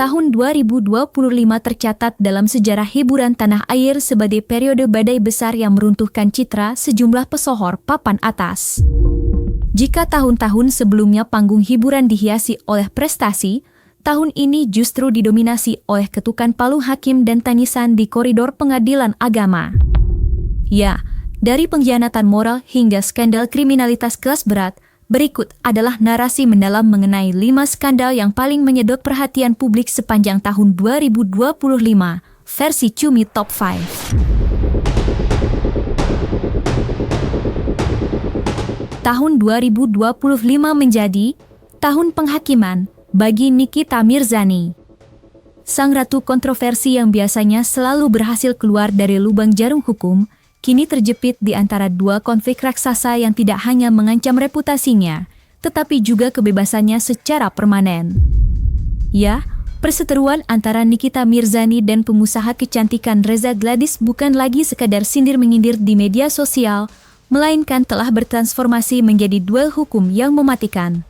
tahun 2025 tercatat dalam sejarah hiburan tanah air sebagai periode badai besar yang meruntuhkan citra sejumlah pesohor papan atas. Jika tahun-tahun sebelumnya panggung hiburan dihiasi oleh prestasi, tahun ini justru didominasi oleh ketukan palu hakim dan tangisan di koridor pengadilan agama. Ya, dari pengkhianatan moral hingga skandal kriminalitas kelas berat, berikut adalah narasi mendalam mengenai 5 skandal yang paling menyedot perhatian publik sepanjang tahun 2025, versi Cumi Top 5. Tahun 2025 menjadi tahun penghakiman bagi Nikita Mirzani. Sang ratu kontroversi yang biasanya selalu berhasil keluar dari lubang jarum hukum, kini terjepit di antara dua konflik raksasa yang tidak hanya mengancam reputasinya, tetapi juga kebebasannya secara permanen. Ya, perseteruan antara Nikita Mirzani dan pengusaha kecantikan Reza Gladys bukan lagi sekadar sindir-menyindir di media sosial, melainkan telah bertransformasi menjadi duel hukum yang mematikan.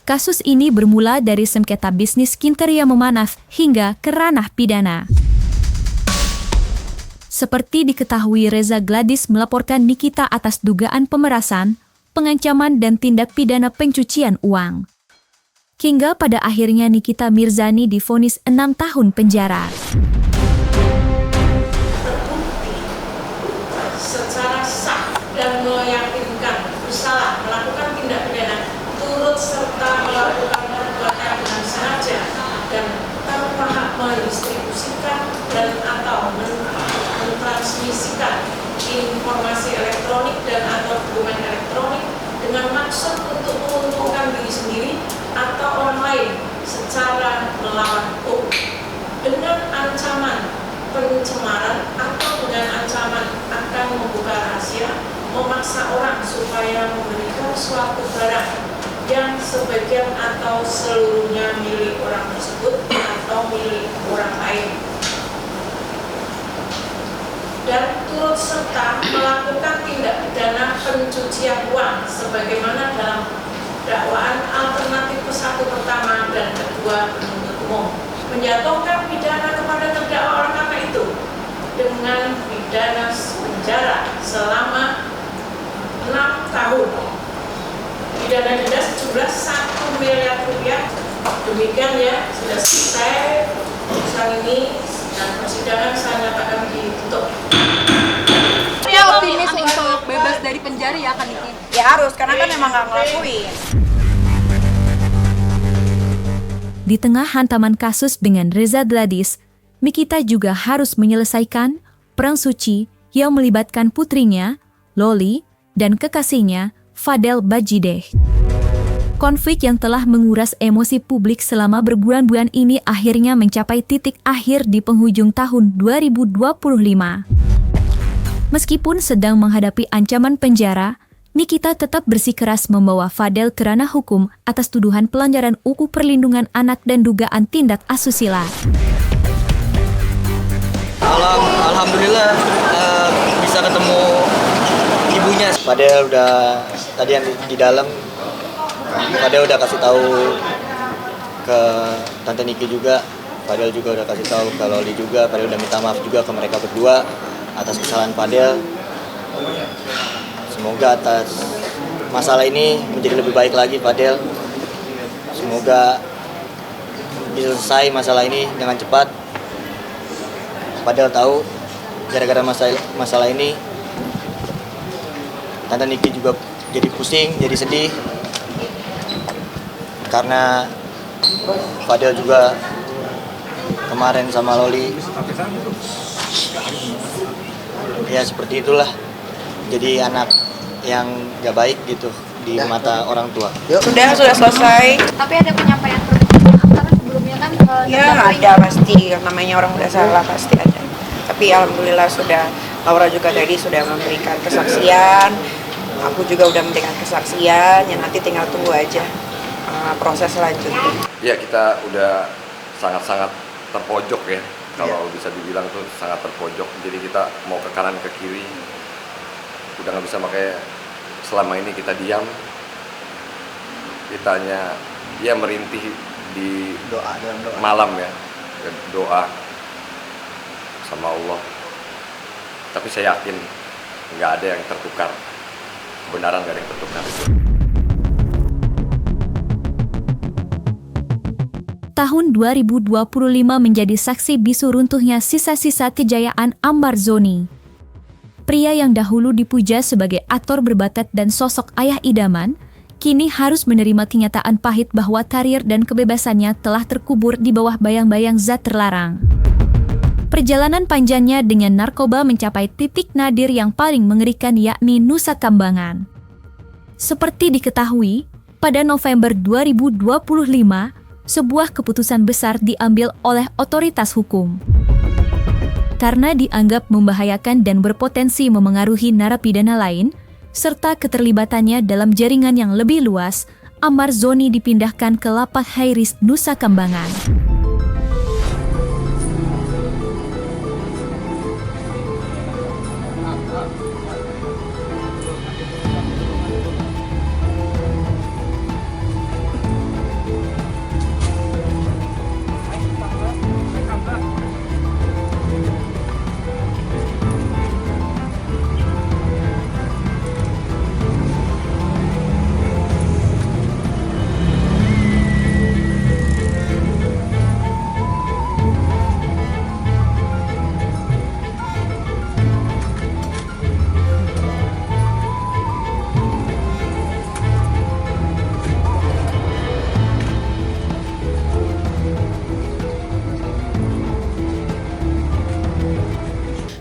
Kasus ini bermula dari sengketa bisnis skincare yang memanas hingga ke ranah pidana. Seperti diketahui, Reza Gladys melaporkan Nikita atas dugaan pemerasan, pengancaman dan tindak pidana pencucian uang. Hingga pada akhirnya Nikita Mirzani divonis 6 tahun penjara. Terbukti secara sah dan meyakinkan bersalah melakukan tindak pidana turut serta melakukan perbuatan dengan sengaja dan tanpa hak mendistribusikan dan atau mentransmisikan informasi elektronik dan atau dokumen elektronik dengan maksud untuk menguntungkan diri sendiri atau orang lain secara melawan hukum dengan ancaman pencemaran atau dengan ancaman akan membuka rahasia, memaksa orang supaya memberikan suatu barang yang sebagian atau seluruhnya milik orang tersebut atau milik orang lain, dan turut serta melakukan tindak pidana pencucian uang sebagaimana dalam dakwaan alternatif ke-1 pertama dan kedua penuntut umum, menjatuhkan pidana kepada terdakwa oleh karena itu dengan pidana penjara selama 6 tahun, pidana denda sejumlah 1 miliar rupiah. Demikian ya, sudah selesai urusan ini dan persidangan saya nyatakan ditutup. Ya, optimis untuk bebas dari penjara ya kan Niki? Ya harus, karena kan emang nggak ngelakuin. Di tengah hantaman kasus dengan Reza Gladys, Nikita juga harus menyelesaikan perang suci yang melibatkan putrinya, Loli, dan kekasihnya, Fadel Bajideh. Konflik yang telah menguras emosi publik selama berbulan-bulan ini akhirnya mencapai titik akhir di penghujung tahun 2025. Meskipun sedang menghadapi ancaman penjara, Nikita tetap bersikeras membawa Fadel ke ranah hukum atas tuduhan pelanggaran UU Perlindungan Anak dan dugaan tindak asusila. Alhamdulillah bisa ketemu ibunya. Fadel udah tadi yang di dalam, Fadel udah kasih tahu ke Tante Niki juga. Fadel juga udah kasih tahu ke Loli juga. Fadel udah minta maaf juga ke mereka berdua atas kesalahan Fadel. Semoga atas masalah ini menjadi lebih baik lagi Fadel. Semoga bisa selesai masalah ini dengan cepat. Fadel tahu gara-gara masalah ini Tante Niki juga jadi pusing, jadi sedih. Karena Fadel juga kemarin sama Loli ya seperti itulah, jadi anak yang gak baik gitu di mata orang tua. Sudah selesai. Tapi ada penyampaian karena sebelumnya kan Ya ada pasti, namanya orang udah salah pasti ada. Tapi alhamdulillah sudah, Laura juga tadi sudah memberikan kesaksian, aku juga udah memberikan kesaksian, yang nanti tinggal tunggu aja proses selanjutnya. Ya kita udah sangat-sangat terpojok ya, kalau bisa dibilang tuh sangat terpojok. Jadi kita mau ke kanan ke kiri udah nggak bisa, makanya selama ini kita diam, kitanya ya merintih di Doa dalam doa. malam ya. doa sama Allah. Tapi saya yakin nggak ada yang tertukar, kebenaran nggak ada yang tertukar. Tahun 2025 menjadi saksi bisu runtuhnya sisa-sisa kejayaan Ammar Zoni. Pria yang dahulu dipuja sebagai aktor berbakat dan sosok ayah idaman, kini harus menerima kenyataan pahit bahwa karir dan kebebasannya telah terkubur di bawah bayang-bayang zat terlarang. Perjalanan panjangnya dengan narkoba mencapai titik nadir yang paling mengerikan, yakni Nusa Kambangan. Seperti diketahui, pada November 2025, sebuah keputusan besar diambil oleh otoritas hukum. Karena dianggap membahayakan dan berpotensi memengaruhi narapidana lain, serta keterlibatannya dalam jaringan yang lebih luas, Ammar Zoni dipindahkan ke Lapas High Risk Nusa Kambangan.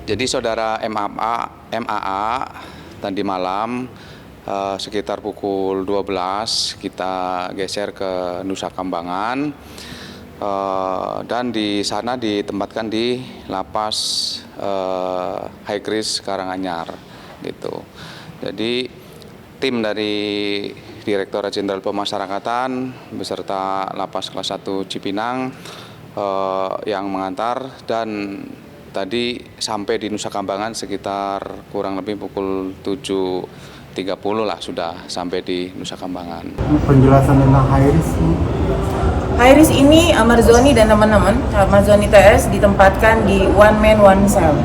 Jadi saudara MAA tadi malam sekitar pukul 12 kita geser ke Nusa Kambangan dan di sana ditempatkan di Lapas High Risk Karanganyar gitu. Jadi tim dari Direktorat Jenderal Pemasyarakatan beserta Lapas Kelas 1 Cipinang yang mengantar, dan tadi sampai di Nusa Kambangan sekitar kurang lebih pukul 7.30 lah sudah sampai di Nusa Kambangan. Penjelasan tentang High Risk. High Risk ini Ammar Zoni dan teman-teman, Ammar Zoni TS ditempatkan di one man one cell,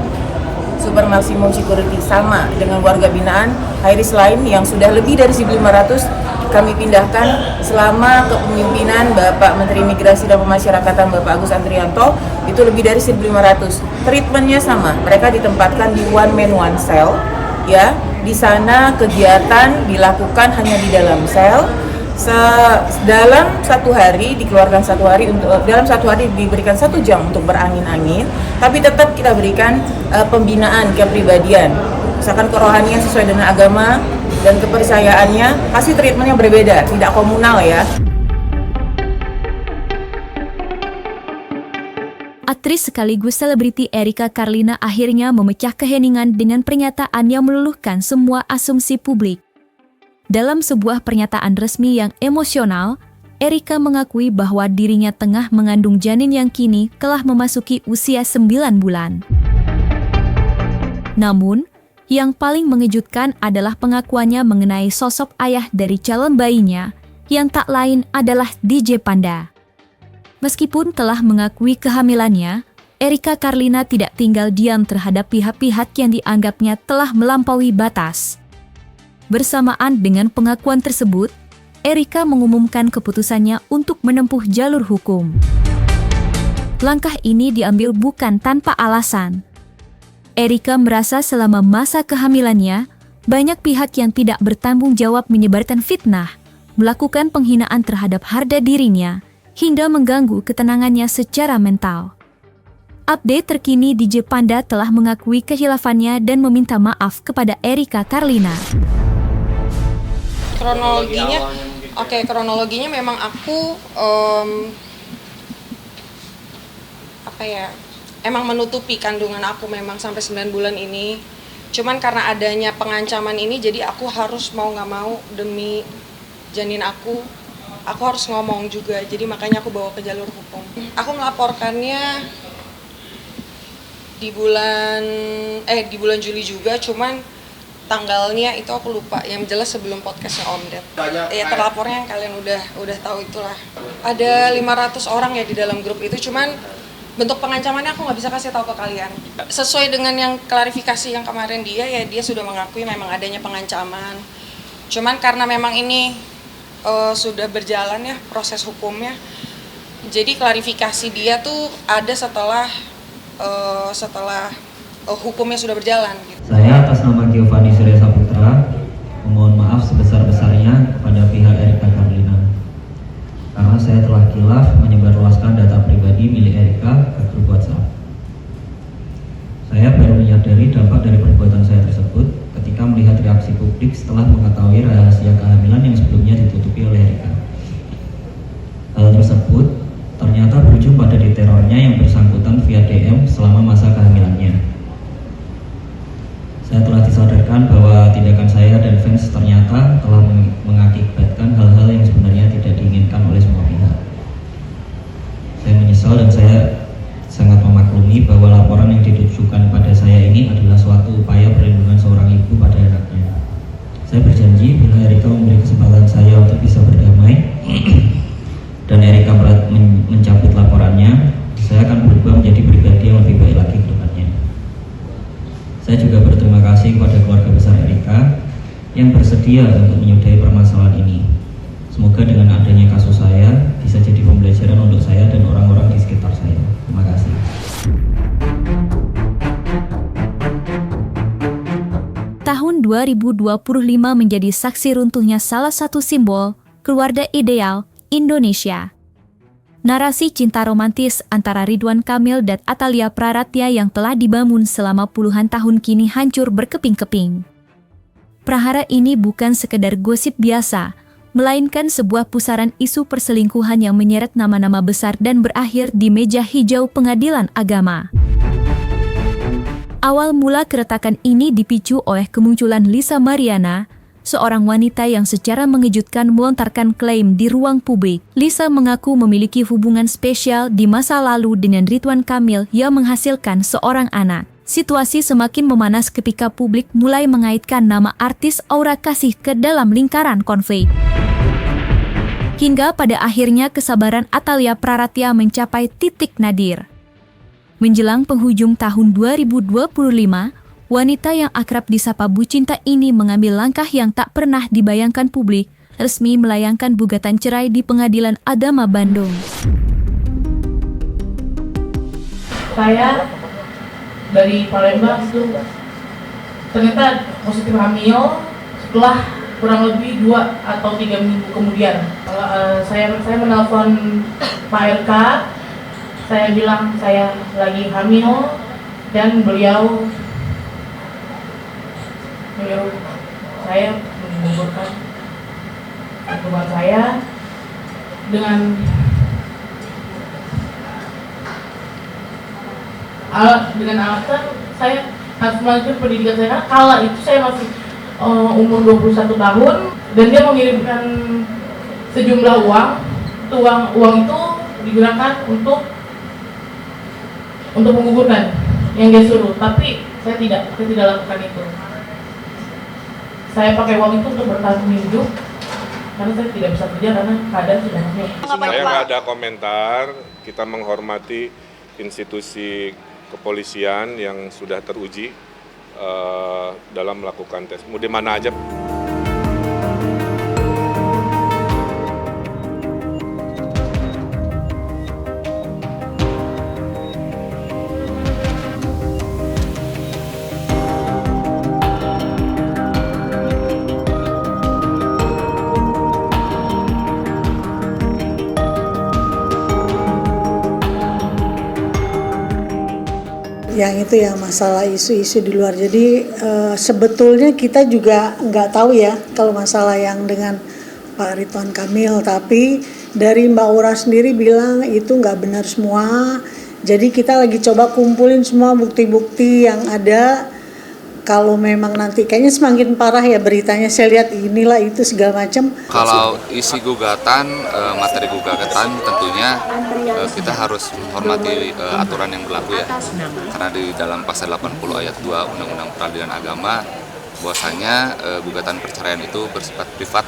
super maksimum security, sama dengan warga binaan High Risk lain yang sudah lebih dari 1.500 kami pindahkan selama kepemimpinan Bapak Menteri Imigrasi dan Pemasyarakatan Bapak Agus Andrianto, itu lebih dari 1.500. Treatmentnya sama, mereka ditempatkan di one man one cell, ya. Di sana kegiatan dilakukan hanya di dalam sel. Dalam satu hari dikeluarkan dalam satu hari diberikan 1 jam untuk berangin-angin, tapi tetap kita berikan pembinaan kepribadian, misalkan kerohanian sesuai dengan agama dan kepercayaannya. Pasti treatmentnya berbeda, tidak komunal ya. Aktris sekaligus selebriti Erika Karlina akhirnya memecah keheningan dengan pernyataan yang meluluhkan semua asumsi publik. Dalam sebuah pernyataan resmi yang emosional, Erika mengakui bahwa dirinya tengah mengandung janin yang kini telah memasuki usia 9 bulan. Namun, yang paling mengejutkan adalah pengakuannya mengenai sosok ayah dari calon bayinya, yang tak lain adalah DJ Panda. Meskipun telah mengakui kehamilannya, Erika Karlina tidak tinggal diam terhadap pihak-pihak yang dianggapnya telah melampaui batas. Bersamaan dengan pengakuan tersebut, Erika mengumumkan keputusannya untuk menempuh jalur hukum. Langkah ini diambil bukan tanpa alasan. Erika merasa selama masa kehamilannya, banyak pihak yang tidak bertanggung jawab menyebarkan fitnah, melakukan penghinaan terhadap harga dirinya, hingga mengganggu ketenangannya secara mental. Update terkini, DJ Panda telah mengakui kehilafannya dan meminta maaf kepada Erika Karlina. Kronologinya memang aku emang menutupi kandungan aku memang sampai 9 bulan ini. Cuman karena adanya pengancaman ini, jadi aku harus mau nggak mau demi janin aku harus ngomong juga. Jadi makanya aku bawa ke jalur hukum. Aku melaporkannya di bulan Juli juga, cuman tanggalnya itu aku lupa. Yang jelas sebelum podcastnya Om Ded. Ya terlapornya yang kalian udah tahu itulah. Ada 500 orang ya di dalam grup itu, cuman bentuk pengancamannya aku nggak bisa kasih tahu ke kalian. Sesuai dengan yang klarifikasi yang kemarin dia sudah mengakui memang adanya pengancaman. Cuman karena memang ini sudah berjalan ya proses hukumnya, jadi klarifikasi dia tuh ada setelah hukumnya sudah berjalan. Saya atas nama Giovanni Surya Saputra memohon maaf sebesar-besarnya kepada pihak Erika Carlina karena saya telah kilaf menyebarluaskan data pribadi milik Erika ke grup WhatsApp. Saya baru menyadari dampak dari perbuatan saya tersebut ketika melihat reaksi publik setelah mengetahui rahasia kehamilan yang sebelumnya ditutupi oleh Erika. Hal tersebut ternyata berujung pada diterornya yang bersangkutan via DM selama masa kehamilannya. Saya telah disadarkan bahwa tindakan saya dan fans ternyata telah mengakibatkan hal-hal yang sebenarnya tidak diinginkan oleh semua pihak. Saya menyesal dan saya sangat memaklumi bahwa laporan yang ditujukan pada saya ini adalah suatu upaya perlindungan seorang ibu pada anaknya. Saya berjanji bila Erika memberi kesempatan saya untuk bisa berdamai dan Erika mencabut laporannya, saya akan berubah menjadi pribadi yang lebih baik lagi ke depannya. Saya juga berterima kasih kepada keluarga besar Erika yang bersedia untuk menyudahi permasalahan ini. Semoga dengan adanya kasus saya bisa jadi pembelajaran untuk saya dan orang-orang di sekitar saya. Terima kasih. Tahun 2025 menjadi saksi runtuhnya salah satu simbol keluarga ideal Indonesia. Narasi cinta romantis antara Ridwan Kamil dan Atalia Praratya yang telah dibangun selama puluhan tahun kini hancur berkeping-keping. Prahara ini bukan sekedar gosip biasa, melainkan sebuah pusaran isu perselingkuhan yang menyeret nama-nama besar dan berakhir di meja hijau pengadilan agama. Awal mula keretakan ini dipicu oleh kemunculan Lisa Mariana, seorang wanita yang secara mengejutkan melontarkan klaim di ruang publik. Lisa mengaku memiliki hubungan spesial di masa lalu dengan Ridwan Kamil yang menghasilkan seorang anak. Situasi semakin memanas ketika publik mulai mengaitkan nama artis Aura Kasih ke dalam lingkaran konflik. Hingga pada akhirnya kesabaran Atalia Praratya mencapai titik nadir. Menjelang penghujung tahun 2025, wanita yang akrab disapa Bu Cinta ini mengambil langkah yang tak pernah dibayangkan publik, resmi melayangkan gugatan cerai di Pengadilan Agama Bandung. Saya dari Palembang itu ternyata positif hamil setelah kurang lebih 2 atau 3 minggu kemudian. Saya menelpon Pak RK, saya bilang saya lagi hamil dan beliau menyuruh saya menggugurkan kandungan saya dengan alasan saya harus melanjutkan pendidikan saya. Kala itu saya masih umur 21 tahun dan dia mengirimkan sejumlah uang. Uang itu digunakan untuk menggugurkan yang dia suruh, tapi saya tidak lakukan itu. Saya pakai uang itu untuk bertahan hidup karena saya tidak bisa kerja karena keadaan sudah hamil. Saya nggak ada komentar, kita menghormati institusi kepolisian yang sudah teruji dalam melakukan tes. Mau di mana aja. Yang itu ya masalah isu-isu di luar. Jadi sebetulnya kita juga nggak tahu ya kalau masalah yang dengan Pak Ridwan Kamil, tapi dari Mbak Aura sendiri bilang itu nggak benar semua. Jadi kita lagi coba kumpulin semua bukti-bukti yang ada. Kalau memang nanti kayaknya semakin parah ya beritanya, saya lihat inilah itu segala macam. Kalau isi gugatan, materi gugatan tentunya kita harus menghormati aturan yang berlaku ya. Karena di dalam pasal 80 ayat 2 Undang-Undang Peradilan Agama bahwasanya gugatan perceraian itu bersifat privat.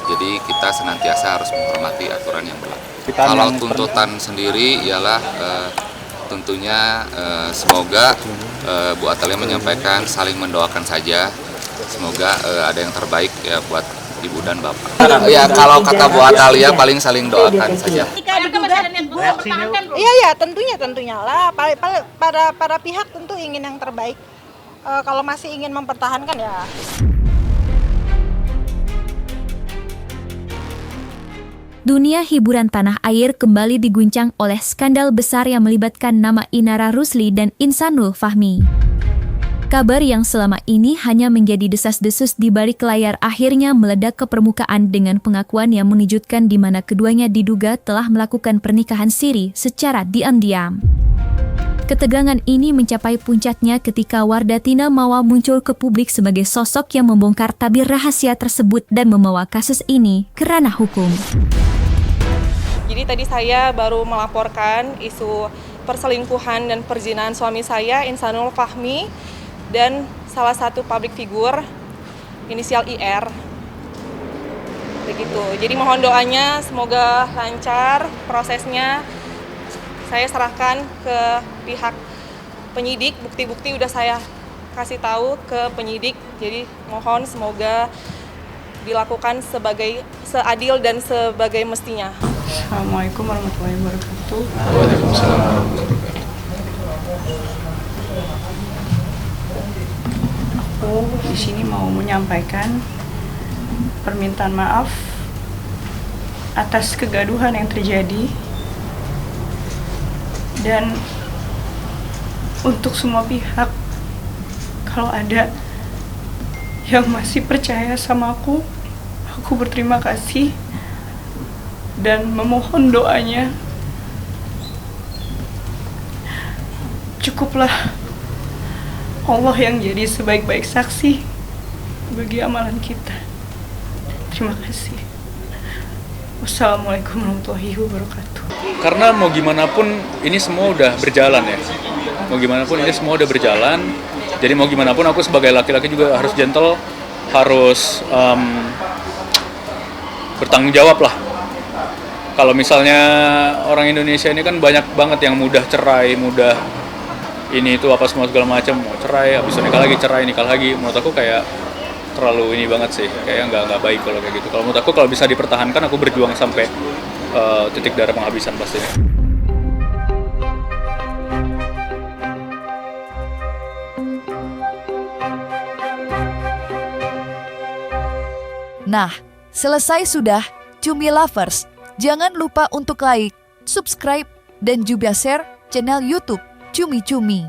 Jadi kita senantiasa harus menghormati aturan yang berlaku. Kalau tuntutan sendiri ialah tentunya semoga Bu Atalia menyampaikan saling mendoakan saja. Semoga ada yang terbaik ya buat Ibu dan Bapak. Ya kalau kata Bu Atalia paling saling doakan saja. Iya tentunya lah. Para pihak tentu ingin yang terbaik. Kalau masih ingin mempertahankan ya. Dunia hiburan tanah air kembali diguncang oleh skandal besar yang melibatkan nama Inara Rusli dan Insanul Fahmi. Kabar yang selama ini hanya menjadi desas-desus di balik layar akhirnya meledak ke permukaan dengan pengakuan yang mengejutkan di mana keduanya diduga telah melakukan pernikahan siri secara diam-diam. Ketegangan ini mencapai puncaknya ketika Wardatina Mawa muncul ke publik sebagai sosok yang membongkar tabir rahasia tersebut dan membawa kasus ini ke ranah hukum. Jadi tadi saya baru melaporkan isu perselingkuhan dan perzinahan suami saya, Insanul Fahmi, dan salah satu public figure inisial IR. Begitu. Jadi mohon doanya semoga lancar prosesnya. Saya serahkan ke pihak penyidik, bukti-bukti udah saya kasih tahu ke penyidik. Jadi mohon semoga dilakukan sebagai seadil dan sebagai mestinya. Assalamualaikum warahmatullahi wabarakatuh. Waalaikumsalam warahmatullahi wabarakatuh. Aku di sini mau menyampaikan permintaan maaf atas kegaduhan yang terjadi dan untuk semua pihak, kalau ada yang masih percaya sama aku berterima kasih dan memohon doanya. Cukuplah Allah yang jadi sebaik-baik saksi bagi amalan kita. Terima kasih. Wassalamualaikum warahmatullahi wabarakatuh. Karena mau gimana pun ini semua udah berjalan ya. Mau gimana pun ini semua udah berjalan. Jadi mau gimana pun aku sebagai laki-laki juga harus gentle, harus bertanggung jawab lah. Kalau misalnya orang Indonesia ini kan banyak banget yang mudah cerai, mudah ini itu apa semua segala macam, mau cerai, habis itu nikah lagi, cerai, nikah lagi. Menurut aku kayak terlalu ini banget sih, kayak nggak baik kalau kayak gitu. Kalau menurut aku kalau bisa dipertahankan, aku berjuang sampai titik darah penghabisan pastinya. Nah, selesai sudah Cumi Lovers. Jangan lupa untuk like, subscribe, dan juga share channel YouTube Cumi Cumi.